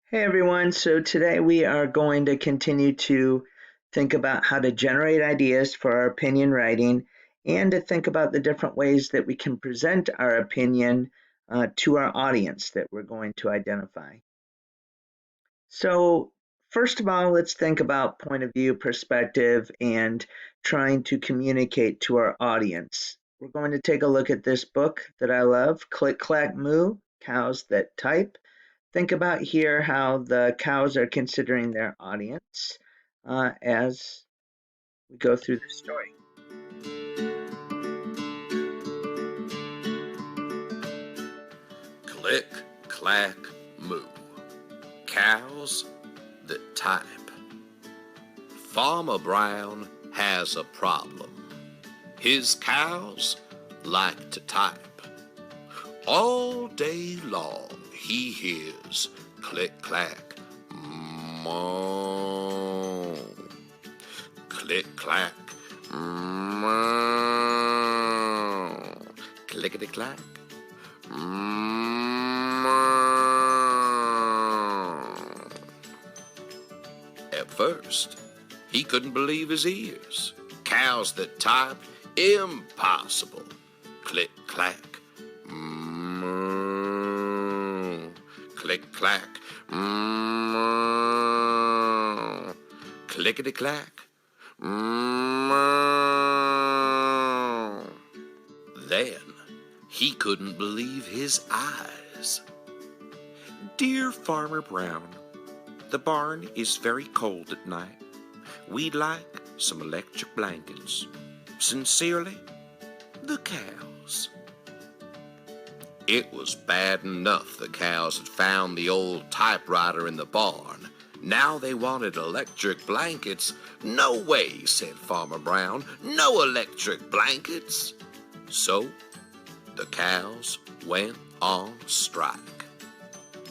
Hey everyone, so today we are going to continue to think about how to generate ideas for our opinion writing and to think about the different ways that we can present our opinion to our audience that we're going to identify. So, first of all, let's think about point of view, perspective, and trying to communicate to our audience. We're going to take a look at this book that I love, Click Clack Moo, Cows That Type. Think about here how the cows are considering their audience as we go through the story. Click, clack, moo. Cows that type. Farmer Brown has a problem. His cows like to type. All day long he hears click, clack, moo. Click, clack, moo. Clickety, clack. At first, he couldn't believe his ears. Cows that type, impossible. Click, clack, moo. Click, clack, moo. Clickety, clack, moo. Then, he couldn't believe his eyes. Dear Farmer Brown, the barn is very cold at night. We'd like some electric blankets. Sincerely, the cows. It was bad enough the cows had found the old typewriter in the barn. Now they wanted electric blankets. No way, said Farmer Brown. No electric blankets. So, the cows went on strike.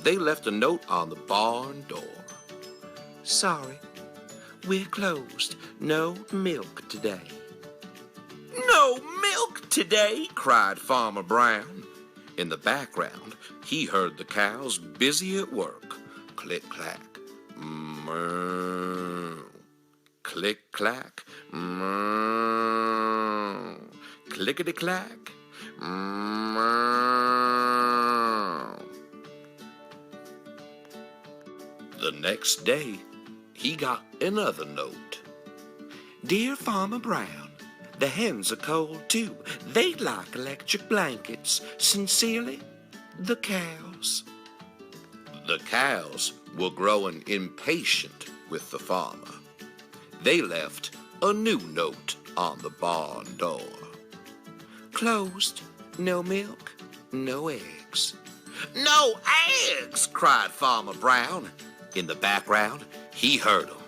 They left a note on the barn door. Sorry, we're closed. No milk today. No milk today, cried Farmer Brown. In the background, he heard the cows busy at work. Click, clack, moo. Click, clack, moo. Clickety, clack, moo. The next day, he got another note. Dear Farmer Brown, the hens are cold too. They'd like electric blankets. Sincerely, the cows. The cows were growing impatient with the farmer. They left a new note on the barn door. Closed, no milk, no eggs. No eggs, cried Farmer Brown. In the background, he heard them.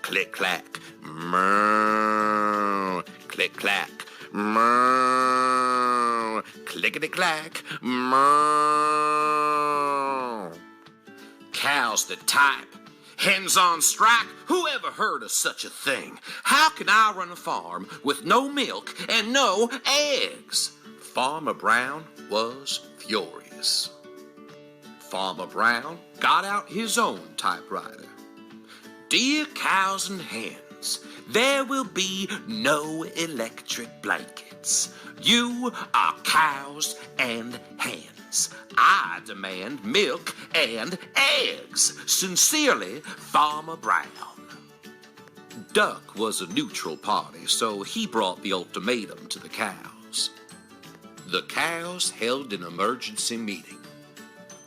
Click, clack, moo. Click, clack, moo. Clickety, clack, moo. Cows that type. Hens on strike? Who ever heard of such a thing? How can I run a farm with no milk and no eggs? Farmer Brown was furious. Farmer Brown got out his own typewriter. Dear cows and hens, there will be no electric blankets. You are cows and hens. I demand milk and eggs. Sincerely, Farmer Brown. Duck was a neutral party, so he brought the ultimatum to the cows. The cows held an emergency meeting.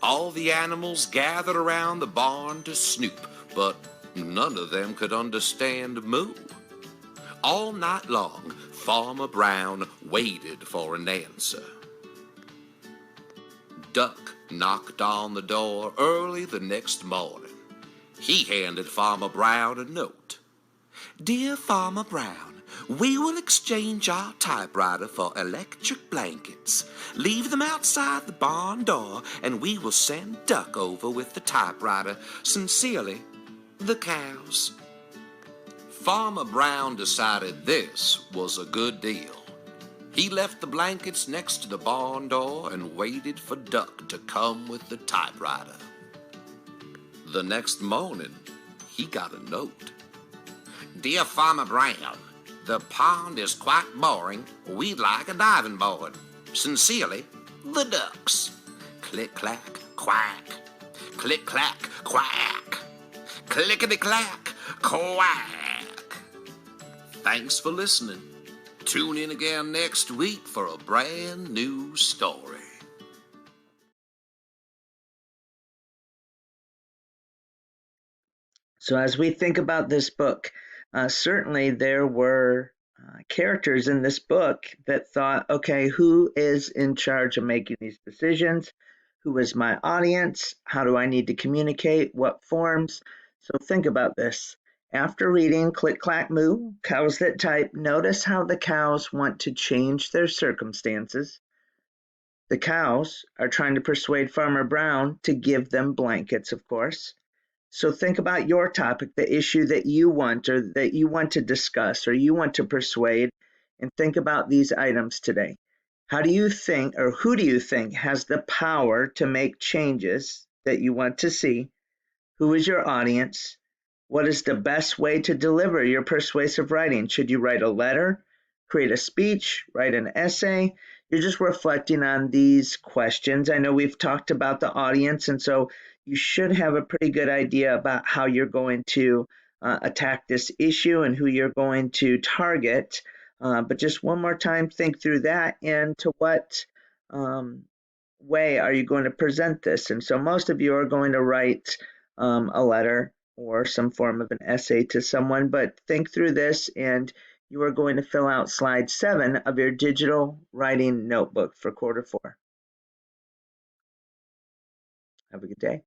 All the animals gathered around the barn to snoop, but none of them could understand moo. All night long, Farmer Brown waited for an answer. Duck knocked on the door early the next morning. He handed Farmer Brown a note. Dear Farmer Brown, we will exchange our typewriter for electric blankets. Leave them outside the barn door, and we will send Duck over with the typewriter. Sincerely, the cows. Farmer Brown decided this was a good deal. He left the blankets next to the barn door and waited for Duck to come with the typewriter. The next morning, he got a note. Dear Farmer Brown, the pond is quite boring. We'd like a diving board. Sincerely, the ducks. Click, clack, quack. Click, clack, quack. Clickety, clack, quack. Thanks for listening. Tune in again next week for a brand new story. So as we think about this book, certainly there were characters in this book that thought, okay, who is in charge of making these decisions? Who is my audience? How do I need to communicate? What forms? So think about this. After reading Click Clack Moo, Cows That Type, notice how the cows want to change their circumstances. The cows are trying to persuade Farmer Brown to give them blankets, of course. So think about your topic, the issue that you want or that you want to discuss or you want to persuade, and think about these items today. How do you think, or who do you think has the power to make changes that you want to see? Who is your audience? What is the best way to deliver your persuasive writing? Should you write a letter, create a speech, write an essay? You're just reflecting on these questions. I know we've talked about the audience, and so you should have a pretty good idea about how you're going to attack this issue and who you're going to target. But just one more time, think through that and to what um, way are you going to present this? And so most of you are going to write a letter or some form of an essay to someone, but think through this and you are going to fill out slide 7 of your digital writing notebook for quarter 4. Have a good day.